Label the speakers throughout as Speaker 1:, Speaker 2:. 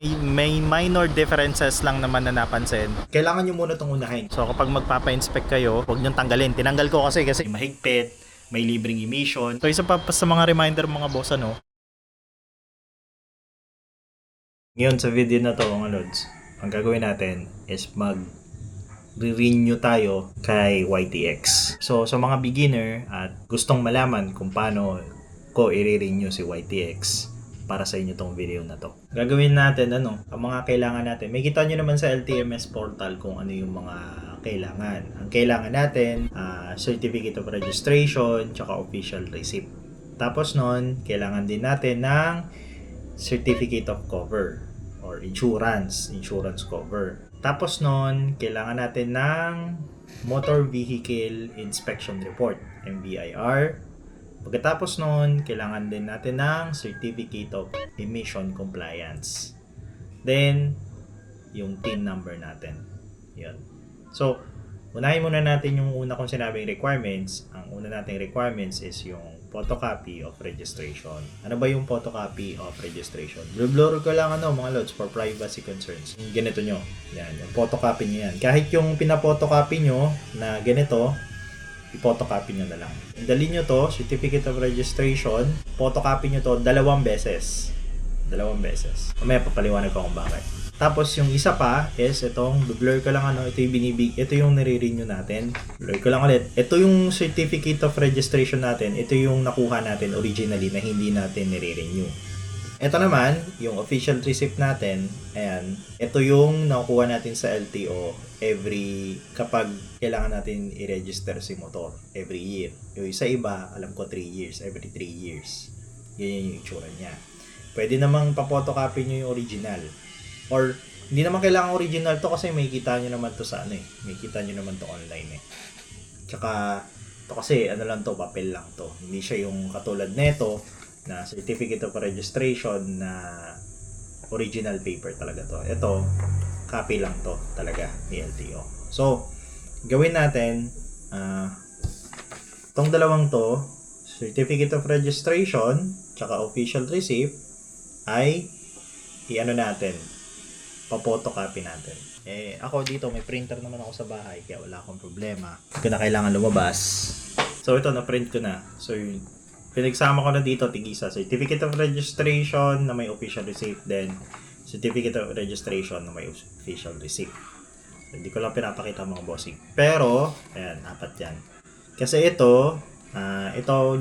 Speaker 1: May minor differences lang naman na napansin. Kailangan nyo muna itong unahin. So kapag magpapa-inspect kayo, huwag nyo tanggalin. Tinanggal ko kasi mahigpit, may libreng emission. So isa pa sa mga reminder mga boss, ngayon sa video na to mga lods, ang gagawin natin is mag-renew tayo kay YTX. So sa mga beginner at gustong malaman kung paano ko i-renew si YTX, para sa inyo tong video na to. Gagawin natin ang mga kailangan natin. May kita nyo naman sa LTMS portal kung ano yung mga kailangan. Ang kailangan natin, certificate of registration, tsaka official receipt. Tapos nun, kailangan din natin ng certificate of cover or insurance cover. Tapos nun, kailangan natin ng motor vehicle inspection report, MVIR. Pagkatapos nun, kailangan din natin ng Certificate of Emission Compliance. Then, yung TIN number natin. Yun. So, unahin muna natin yung una kong sinabing requirements. Ang una nating requirements is yung photocopy of registration. Ano ba yung photocopy of registration? Blur ko lang mga lods for privacy concerns. Ganito nyo. Yan, yung photocopy nyo yan. Kahit yung pinapotocopy nyo na ganito, i-photocopy nyo na lang. Dali nyo to, certificate of registration, photocopy nyo to 2 beses. 2 beses. Mamaya papaliwanag ko kung bakit. Tapos yung isa pa is itong blur ko lang ito yung nire-renew natin. Blur ko lang ulit. Ito yung certificate of registration natin. Ito yung nakuha natin originally na hindi natin nire-renew. Ito naman, yung official receipt natin, ayan, ito yung nakukuha natin sa LTO kapag kailangan natin i-register si motor every year. Yung isa iba, alam ko 3 years, every 3 years. Ganyan yung itsura niya. Pwede namang pa-photocopy nyo yung original. Or, hindi naman kailangan original to kasi may kita nyo naman to sa may kita nyo naman to online Tsaka, to kasi lang to, papel lang to. Hindi siya yung katulad neto, na certificate of registration na original paper talaga to. Ito, copy lang to talaga ni LTO. So, gawin natin itong dalawang to, certificate of registration tsaka official receipt ay natin, pa-photocopy natin. Ako dito may printer naman ako sa bahay kaya wala akong problema. Hindi ko na kailangan lumabas. So, ito na-print ko na. So, pinagsama ko na dito tigisa certificate of registration na may official receipt, then certificate of registration na may official receipt. Hindi ko lang pinapakita mga bossing. Pero, ayan, 4 yan. Kasi ito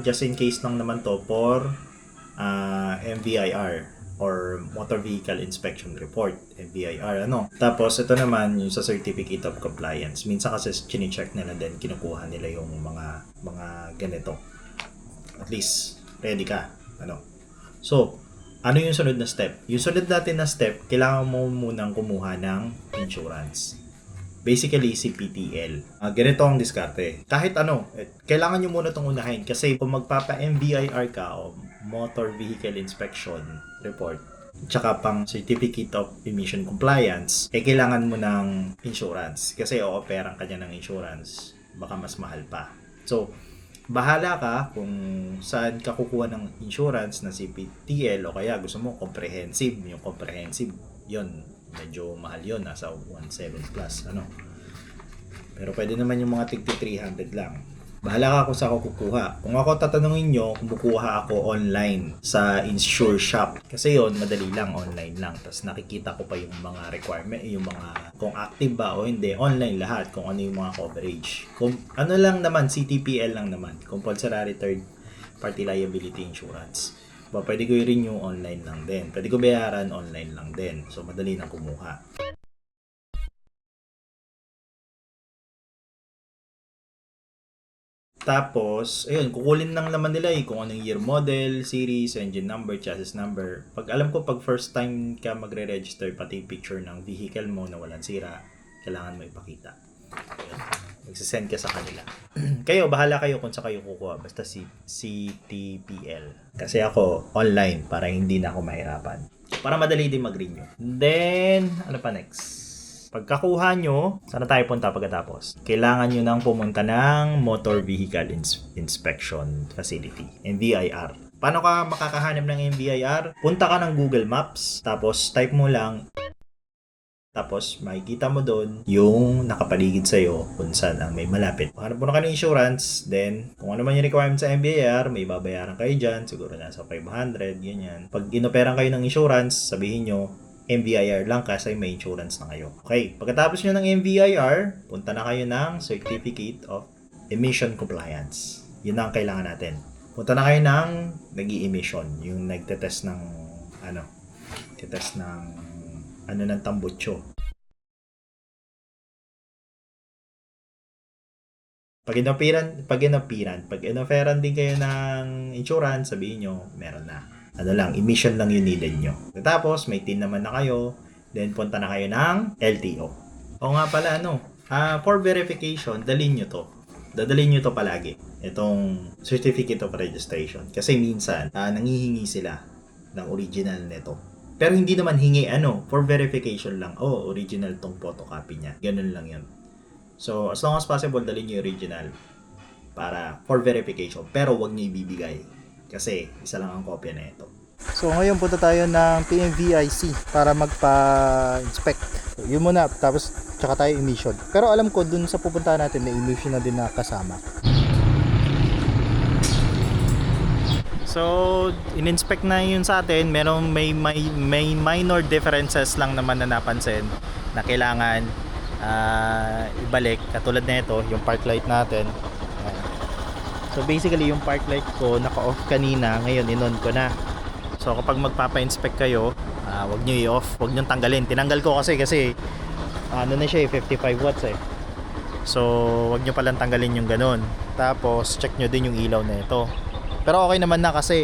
Speaker 1: just in case lang naman to for MVIR or Motor Vehicle Inspection Report, MVIR Tapos ito naman yung sa Certificate of Compliance. Minsan kasi chine-check nila din, kinukuha nila yung mga ganito. At least, ready ka. So, ano yung sunod na step? Yung sunod natin na step, kailangan mo munang kumuha ng insurance. Basically, si PTL. Ganito ang diskarte. Kahit kailangan nyo muna itong unahin. Kasi kung magpapa-MVIR ka o Motor Vehicle Inspection Report, tsaka pang Certificate of Emission Compliance, kailangan mo ng insurance. Kasi o-operan ka niya ng insurance, baka mas mahal pa. So, bahala ka kung saan ka kukuha ng insurance na si PTL o kaya gusto mo comprehensive. Yung comprehensive, yun, medyo mahal yun. Nasa 1.7 plus, Pero pwede naman yung mga tig 300 lang. Bahala ka kung saan ako kukuha. Kung ako tatanungin nyo, kumukuha ako online sa Insure Shop. Kasi yun, madali lang, online lang. Tapos nakikita ko pa yung mga requirement, yung mga kung active ba o hindi. Online lahat, kung ano yung mga coverage. Kung lang naman, CTPL lang naman. Compulsory Third Party Liability Insurance. Pwede ko i-renew online lang din. Pwede ko bayaran online lang din. So, madali na kumuha. Tapos, ayun, kukulin lang naman nila kung anong year model, series, engine number, chassis number. Pag alam ko, pag first time ka magre-register, pati picture ng vehicle mo na walang sira, kailangan mo ipakita. Ayun, magsisend ka sa kanila. Kayo, bahala kayo kung saan kayo kukuha. Basta si CTPL. Kasi ako, online, para hindi na ako mahirapan. Para madali din mag-renew. Then, ano pa next? Pagkakuha nyo, saan tayo punta pagkatapos? Kailangan nyo nang pumunta ng Motor Vehicle Inspection Facility, MVIR. Paano ka makakahanap ng MBIR? Punta ka ng Google Maps, tapos type mo lang, tapos makikita mo doon yung nakapaligid sa'yo kung saan ang may malapit. Hanap mo na kayo ng insurance, then kung ano man yung requirement sa MBIR, may babayaran kayo dyan, siguro nasa 500, ganyan. Pag inoperan kayo ng insurance, sabihin nyo, MBIR lang kasi may insurance na kayo. Okay, pagkatapos nyo ng MBIR, punta na kayo ng Certificate of Emission Compliance. Yun ang kailangan natin. Punta na kayo ng nag-i-emission, yung nagtetest ng ng tambutso. Pag inoferan din kayo ng insurance, sabihin nyo, meron na. Emission lang yung needed nyo. Tapos, may TIN naman na kayo, then punta na kayo ng LTO. O nga pala, for verification, dadalhin nyo to palagi. Itong Certificate of Registration. Kasi minsan, nangihingi sila ng original nito. Pero hindi naman hingi for verification lang. Original tong photocopy niya. Ganun lang yun. So, as long as possible, dalhin niyo yung original para for verification. Pero wag niyo ibibigay kasi isa lang ang kopya na ito.
Speaker 2: So ngayon punta tayo ng PMVIC para magpa-inspect. So, yun muna, tapos tsaka tayo emission. Pero alam ko dun sa pupuntahan natin may emission na din na kasama.
Speaker 1: So, in-inspect na yun sa atin. May minor differences lang naman na napansin na kailangan ibalik. Katulad na ito, yung park light natin. Ayan. So, basically, yung park light ko naka-off kanina. Ngayon, in-on ko na. So, kapag magpapa-inspect kayo, wag nyo i-off. Wag nyo tanggalin. Tinanggal ko kasi na siya 55 watts eh. So, wag nyo palang tanggalin yung ganun. Tapos, check nyo din yung ilaw na ito. Pero okay naman na kasi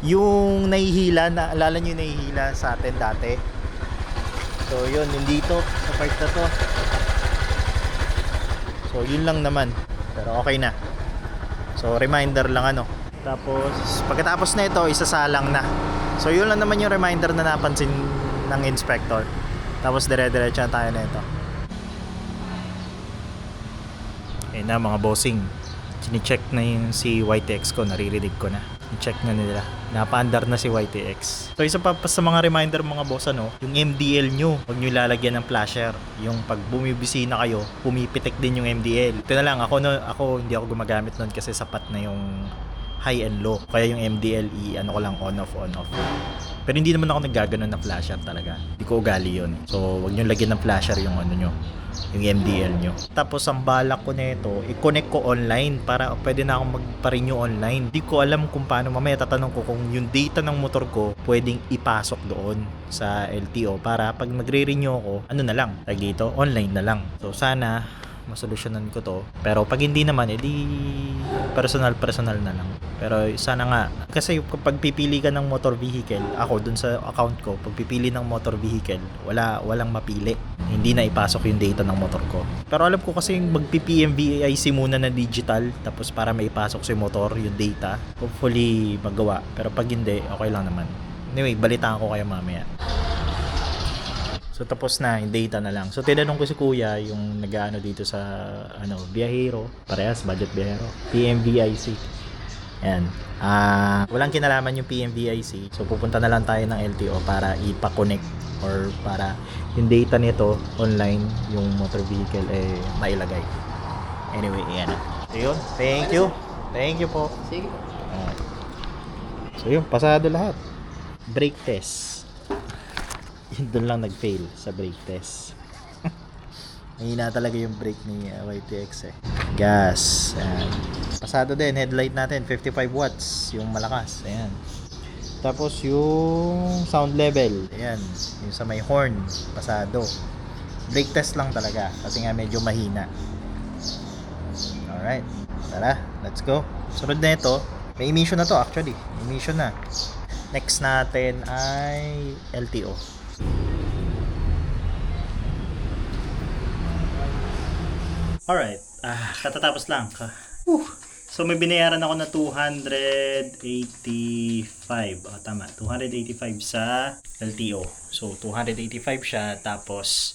Speaker 1: yung nahihila, naalala nyo yung nahihila sa atin dati. So yun, yung dito sa part na to. So yun lang naman. Pero okay na. So reminder lang Tapos pagkatapos na ito, isasalang na. So yun lang naman yung reminder na napansin ng inspector. Tapos dire-diretso na tayo na ito. Eh na mga bossing, chine-check na yung si YTX ko, naririnig ko na. I-check na nila. Napaandar na si YTX. So isa pa sa mga reminder mga boss yung MDL nyo, huwag nyo lalagyan ng flasher. Yung pag bumibisina kayo, pumipitik din yung MDL. Ito na lang, ako hindi ako gumagamit nun kasi sapat na yung high and low. Kaya yung MDL ko lang on off. Pero hindi naman ako naggaganon na flasher talaga. Hindi ko ugali yun. So huwag nyo lagyan ng flasher yung yung MDL nyo. Tapos ang balak ko nito, i-connect ko online para pwede na akong magpa-renew online. Hindi ko alam kung paano. Mamaya tatanong ko kung yung data ng motor ko pwedeng ipasok doon sa LTO para pag magre-renew ako, dito, online na lang. So sana masolusyonan ko to. Pero pag hindi naman, edi personal na lang. Pero sana nga, kasi kapag pipili ka ng motor vehicle, ako dun sa account ko, pag pipili ng motor vehicle, walang mapili. Hindi na ipasok yung data ng motor ko. Pero alam ko kasi magpi-PMVIC muna na digital, tapos para maipasok sa motor yung data, hopefully magawa. Pero pag hindi, okay lang naman. Anyway, balitaan ko kayo mamaya. So tapos na, yung data na lang. So tinanong ko si kuya yung nag-aano dito sa biyahero, parehas budget biyahero, PMVIC. Yan. Walang kinalaman yung PMVIC. So pupunta na lang tayo ng LTO para ipa-connect or para yung data nito online, yung motor vehicle mailagay. Anyway, yan. So yun, thank you. Thank you po.
Speaker 2: Sige.
Speaker 1: So yun, pasado lahat. Brake test. Doon lang nag-fail sa brake test. Mahina talaga yung brake ni YTX Gas. Ayan. Pasado din, headlight natin 55 watts, yung malakas. Ayan. Tapos yung sound level, ayan, yung sa may horn, pasado. Brake test lang talaga kasi nga medyo mahina. Alright, tara, let's go. Sunod na ito, may emission na to actually. Emission na. Next natin ay LTO. Alright, katatapos lang. So may binayaran ako na 285. Tama, 285 sa LTO. So 285 siya, tapos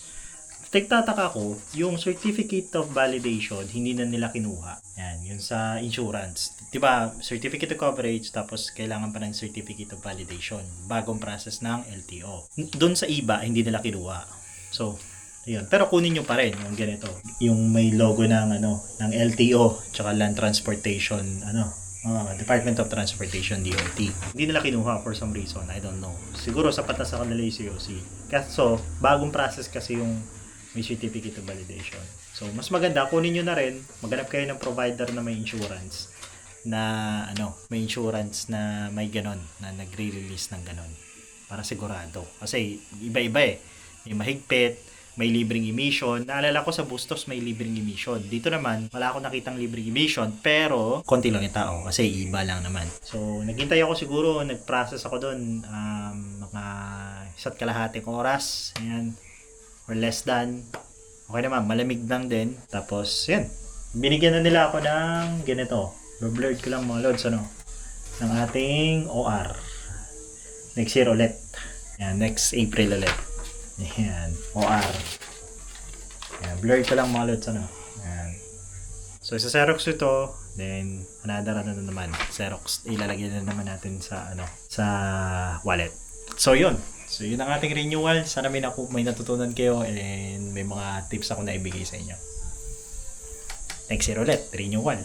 Speaker 1: Nagtataka ko, yung certificate of validation, hindi na nila kinuha. Yan, yun sa insurance. Diba, certificate of coverage, tapos kailangan pa ng certificate of validation. Bagong process ng LTO. Doon sa iba, hindi nila kinuha. So, yun. Pero kunin nyo pa rin yung ganito. Yung may logo ng, ng LTO, tsaka Land Transportation, Department of Transportation, DOT. Hindi nila kinuha for some reason. I don't know. Siguro sapat na sa kanila yung COC. So, bagong process kasi yung may certificate of validation. So, mas maganda, kunin nyo na rin, maghanap kayo ng provider na may insurance na, may insurance na may ganon, na nagre-release ng ganon. Para sigurado. Kasi, iba-iba eh. May mahigpit, may libreng emission. Naalala ko sa Bustos may libreng emission. Dito naman, wala akong nakitang libreng emission, pero konti lang yung tao kasi iba lang naman. So, naghintay ako siguro, nag-process ako doon mga 1.5 oras. Ayan. Or less than. Okay naman, malamig lang din. Tapos, yan. Binigyan na nila ako ng ganito. Blurred ko lang mga lods, ng ating OR. Next year ulit. Yan, next April ulit. Yan, OR. Yan, blurred ko lang mga lods, Yan. So, sa Xerox ito, then, another na naman. Xerox, ilalagay na naman natin sa, sa wallet. So, yun. So, yun ang ating renewal. Sana may natutunan kayo and may mga tips ako na ibigay sa inyo. Next year ulit, renewal.